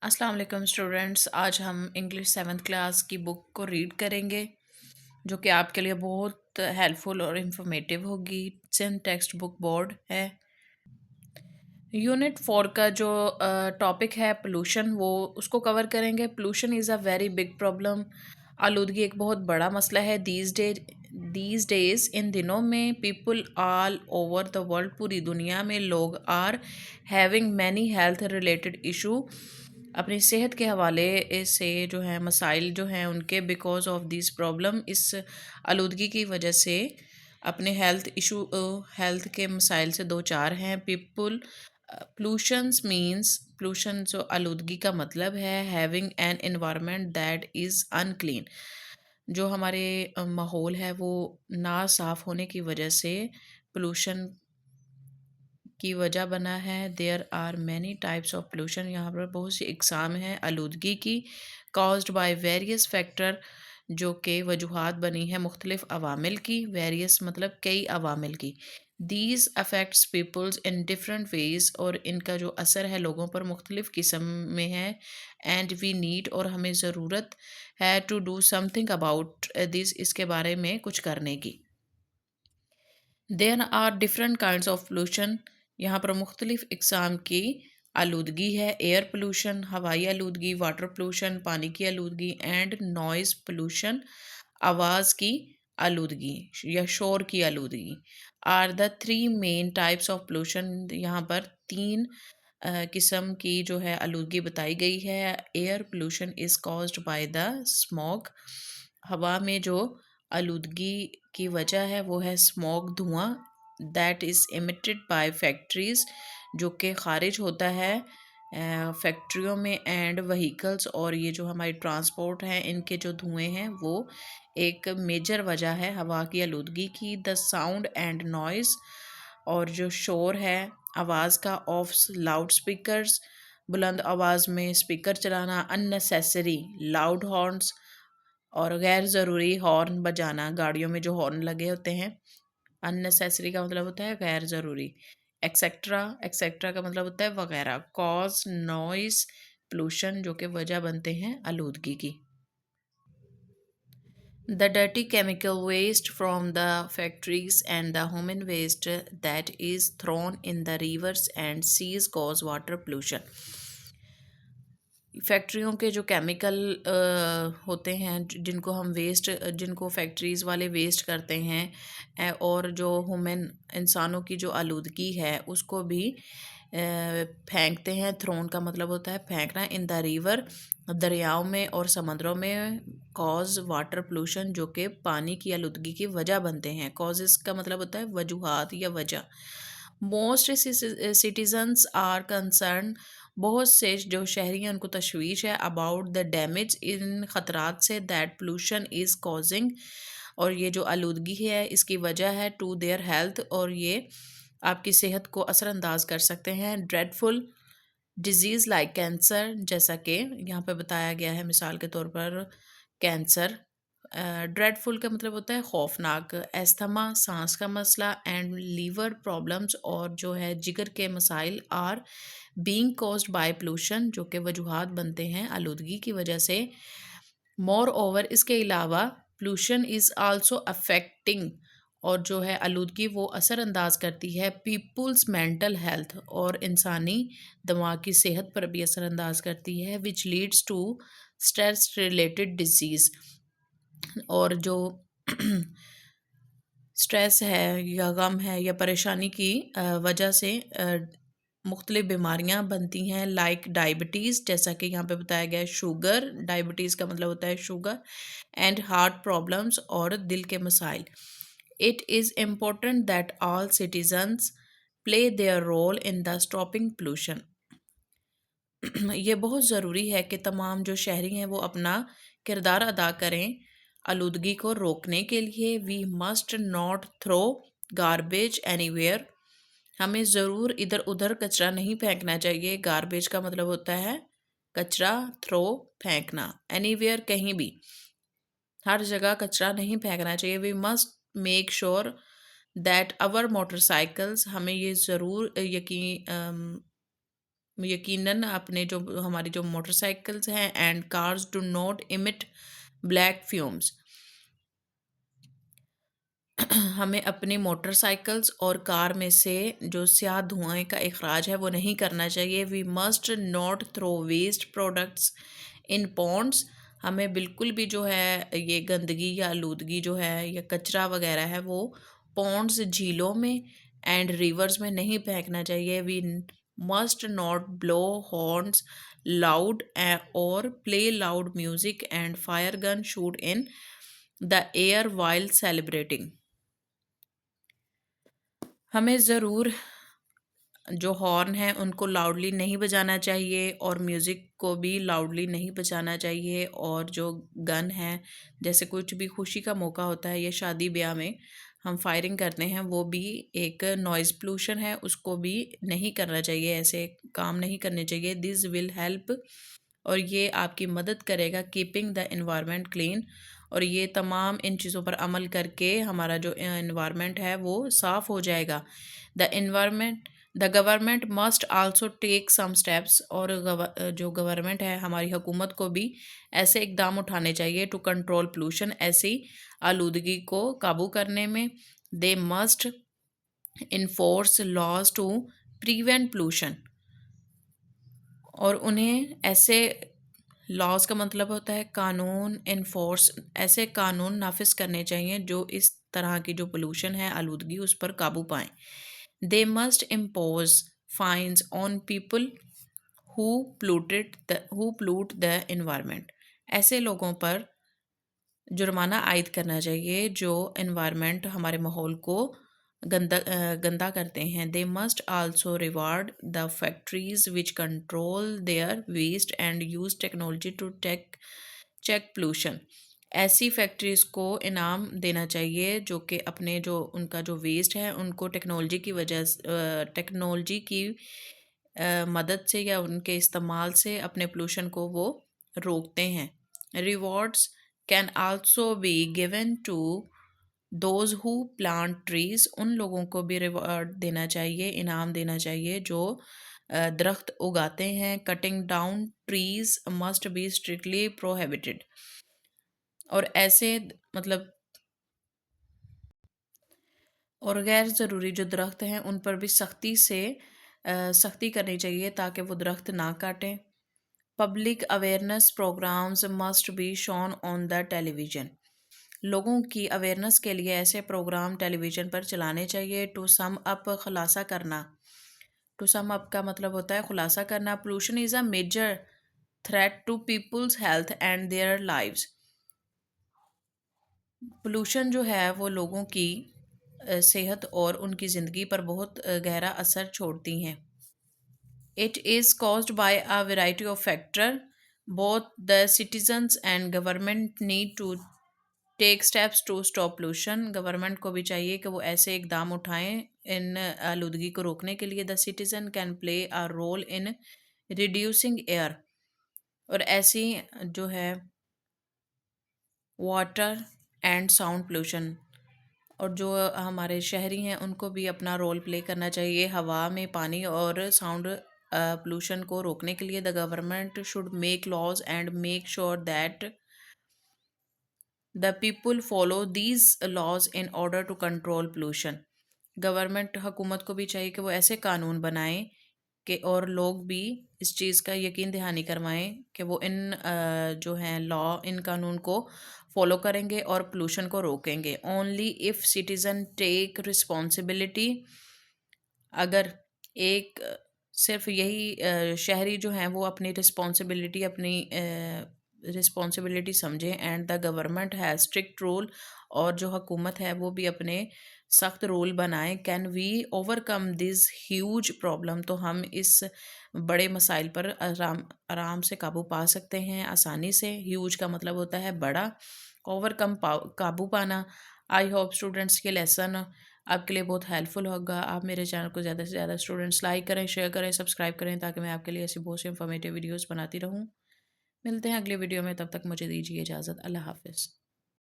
अस्सलाम वालेकुम स्टूडेंट्स। आज हम इंग्लिश सेवन्थ क्लास की बुक को रीड करेंगे जो कि आपके लिए बहुत हेल्पफुल और इंफॉर्मेटिव होगी। सिंध टेक्स्ट बुक बोर्ड है। यूनिट 4 का जो टॉपिक है पोल्यूशन, वो उसको कवर करेंगे। Pollution is a very big problem. आलूदगी एक बहुत बड़ा मसला है। दीज डेज इन दिनों में people all over the world, पूरी दुनिया में लोग are having many health related issue, अपनी सेहत के हवाले से जो है मसाइल जो हैं उनके, बिकॉज ऑफ दिस प्रॉब्लम, इस आलूदगी की वजह से अपने हेल्थ के मसाइल से दो चार हैं पीपल। पोल्यूशंस मीन्स, पोल्यूशन जो आलूदगी का मतलब है, having an environment that is unclean, जो हमारे माहौल है वो ना साफ होने की वजह से पोल्यूशन की वजह बना है। There are many types of pollution, यहाँ पर बहुत सी इकसाम हैं आलूदगी की। कॉज्ड बाय वेरियस फैक्टर, जो कि वजूहात बनी है मुख्तलिफ अवामिल की। वेरियस मतलब कई अवामिल की। These affects peoples in different ways, और इनका जो असर है लोगों पर मुख्तलिफ किस्म में है। एंड वी नीड, और हमें ज़रूरत है, to do something about this, इसके बारे में कुछ करने की। Then are different kinds of pollution, यहाँ पर मुख्तलिफ इकसाम की आलूदगी है। एयर पोल्यूशन, हवाई आलूदगी, वाटर पोल्यूशन, पानी की आलूदगी, एंड नॉइज़ पोल्यूशन, आवाज़ की आलूदगी या शोर की आलूदगी, are the three main types of pollution. यहाँ पर तीन किस्म की जो है आलूदगी बताई गई है। Air pollution is caused by the smog, हवा में जो आलूदगी की वजह है वो है स्मॉग, धुआं। That is emitted by factories, जो कि खारिज होता है फैक्ट्रियों में, एंड व्हीकल्स, और ये जो हमारी ट्रांसपोर्ट हैं इनके जो धुएं हैं वो एक मेजर वजह है हवा की आलूदगी की। द साउंड एंड नॉइज़, और जो शोर है आवाज़ का, ऑफ लाउड स्पीकर्स, बुलंद आवाज़ में स्पीकर चलाना। अननेसेसरी लाउड हॉर्न्स, और गैर ज़रूरी हॉर्न बजाना, गाड़ियों में जो हॉर्न लगे होते हैं। अननेसेसरी का मतलब होता है गैर ज़रूरी। एक्सेट्रा, एक्सेट्रा का मतलब होता है वगैरह। कॉज नॉइस पोल्यूशन, जो कि वजह बनते हैं आलूदगी की। The dirty chemical waste from the factories and the human waste that is thrown in the rivers and seas cause water pollution. फैक्ट्रियों के जो केमिकल होते हैं जिनको हम वेस्ट, जिनको फैक्ट्रीज़ वाले वेस्ट करते हैं, और जो ह्यूमन इंसानों की जो आलूदगी है उसको भी फेंकते हैं। थ्रोन का मतलब होता है फेंकना। इन द रिवर, दरियाओं में और समंदरों में। कॉज वाटर पोल्यूशन, जो कि पानी की आलूदगी की वजह बनते हैं। कॉजेस का मतलब होता है वजूहात या वजह। मोस्ट सिटीजन्स आर कंसर्न, बहुत से जो शहरी हैं उनको तशवीश है, अबाउट द डैमेज, इन ख़तरात से, दैट पोल्यूशन इज़ कॉजिंग, और ये जो आलूदगी है इसकी वजह है, टू देयर हेल्थ, और ये आपकी सेहत को असरअंदाज कर सकते हैं। ड्रेडफुल डिजीज़ लाइक कैंसर, जैसा कि यहाँ पे बताया गया है मिसाल के तौर पर कैंसर। ड्रेडफुल का मतलब होता है खौफनाक। एस्थमा, सांस का मसला, एंड लीवर प्रॉब्लम्स, और जो है जिगर के मसाइल, are being caused by pollution, जो कि वजूहात बनते हैं आलूदगी की वजह से। मोर ओवर, इसके अलावा पोल्यूशन इज़ आल्सो अफेक्टिंग, और जो है आलूदगी वो असरअंदाज करती है पीपुल्स मेंटल हेल्थ, और इंसानी दिमाग की सेहत पर भी असरअंदाज करती है। Which leads to stress related disease, और जो स्ट्रेस है या गम है या परेशानी की वजह से मुख्तलिफ बीमारियां बनती हैं। लाइक डायबिटीज़, जैसा कि यहाँ पे बताया गया है शुगर, डायबिटीज़ का मतलब होता है शुगर, एंड हार्ट प्रॉब्लम्स, और दिल के मसाइल। It is important that all citizens play their role in the stopping pollution, ये बहुत ज़रूरी है कि तमाम जो शहरी हैं वो अपना किरदार अदा करें आलूदगी को रोकने के लिए। We must not throw garbage anywhere, हमें ज़रूर इधर उधर कचरा नहीं फेंकना चाहिए। गारबेज का मतलब होता है कचरा, थ्रो फेंकना, एनीवेयर कहीं भी, हर जगह कचरा नहीं फेंकना चाहिए। We must make sure that our motorcycles, हमें ये ज़रूर यकीन यकीनन अपने जो हमारी जो मोटरसाइकिल्स हैं and cars do not emit black fumes. हमें अपनी मोटरसाइकिल्स और कार में से जो स्याह धुआं का इखराज है वो नहीं करना चाहिए। We must not throw waste products in ponds. हमें बिल्कुल भी जो है ये गंदगी या आलूदगी जो है या कचरा वगैरह है वो पॉन्ड्स झीलों में एंड रिवर्स में नहीं फेंकना चाहिए। We must not blow horns loud और play loud music and fire gun shoot in the air while celebrating. हमें ज़रूर जो हॉर्न हैं उनको लाउडली नहीं बजाना चाहिए और म्यूज़िक को भी लाउडली नहीं बजाना चाहिए। और जो गन है, जैसे कुछ भी खुशी का मौका होता है या शादी ब्याह में हम फायरिंग करते हैं, वो भी एक नॉइज़ पोल्यूशन है, उसको भी नहीं करना चाहिए, ऐसे काम नहीं करने चाहिए। दिस विल हेल्प, और ये आपकी मदद करेगा कीपिंग द एनवायरनमेंट क्लीन। और ये तमाम इन चीज़ों पर अमल करके हमारा जो एनवायरनमेंट है वो साफ़ हो जाएगा। The government must also take some steps, और जो गवर्नमेंट है हमारी हुकूमत को भी ऐसे इकदाम उठाने चाहिए टू कंट्रोल पोल्यूशन, ऐसी आलूदगी को काबू करने में। They must enforce laws to prevent pollution, और उन्हें ऐसे लॉज का मतलब होता है कानून, इन्फोर्स, ऐसे कानून नाफिज करने चाहिए जो इस तरह की जो पोल्यूशन है, आलूदगी, उस पर काबू पाएँ। They must impose fines on people who pollute the environment. ऐसे लोगों पर जुर्माना आयद करना चाहिए जो एनवायरनमेंट, हमारे माहौल को गंदा करते हैं। They must also reward the factories which control their waste and use technology to check pollution. ऐसी फैक्ट्रीज़ को इनाम देना चाहिए जो कि अपने जो उनका जो वेस्ट है उनको टेक्नोलॉजी की वजह से, टेक्नोलॉजी की मदद से या उनके इस्तेमाल से अपने पोल्यूशन को वो रोकते हैं। Rewards can also be given to those who plant trees. उन लोगों को भी रिवॉर्ड देना चाहिए, इनाम देना चाहिए जो दरख्त उगाते हैं। Cutting down trees must be strictly prohibited. और ऐसे मतलब और गैर ज़रूरी जो दरख्त हैं उन पर भी सख्ती करनी चाहिए ताकि वो दरख्त ना काटें। Public awareness programs must be shown on the television. लोगों की अवेयरनेस के लिए ऐसे प्रोग्राम टेलीविज़न पर चलाने चाहिए। टू सम अप, खुलासा करना। टू सम अप का मतलब होता है खुलासा करना। Pollution is a major threat to people's health and their lives. Pollution जो है वो लोगों की सेहत और उनकी ज़िंदगी पर बहुत गहरा असर छोड़ती हैं। It is caused by a variety of factor. Both the citizens and government need to take steps to stop pollution. Government को भी चाहिए कि वो ऐसे इकदाम उठाएं इन आलूदगी को रोकने के लिए। The citizen can play a role in reducing air, और ऐसी जो है वाटर एंड साउंड पोल्यूशन, और जो हमारे शहरी हैं उनको भी अपना रोल प्ले करना चाहिए हवा में, पानी और साउंड पोल्यूशन को रोकने के लिए। The government should make laws and make sure that the people follow these laws in order to control pollution. Government, हुकूमत को भी चाहिए कि वो ऐसे कानून बनाएं कि और लोग भी इस चीज़ का यकीन दहानी करवाएं कि वो इन जो हैं लॉ, इन कानून को फॉलो करेंगे और पोल्यूशन को रोकेंगे। Only if citizen take responsibility, अगर एक सिर्फ यही शहरी जो हैं वो अपनी रिस्पॉन्सिबिलिटी समझें and the government has strict rule, और जो हुकूमत है वो भी अपने सख्त रूल बनाए। Can we overcome this huge problem, तो हम इस बड़े मसाइल पर आराम आराम से काबू पा सकते हैं, आसानी से। ह्यूज का मतलब होता है बड़ा, ओवरकम काबू पाना। आई होप स्टूडेंट्स के लेसन आपके लिए बहुत हेल्पफुल होगा। आप मेरे चैनल को ज़्यादा से ज़्यादा स्टूडेंट्स लाइक करें, शेयर करें, सब्सक्राइब करें, ताकि मैं आपके लिए ऐसी बहुत सी इंफॉर्मेटिव वीडियोस बनाती रहूँ। मिलते हैं अगले वीडियो में, तब तक मुझे दीजिए इजाज़त। अल्लाह हाफ़िज़।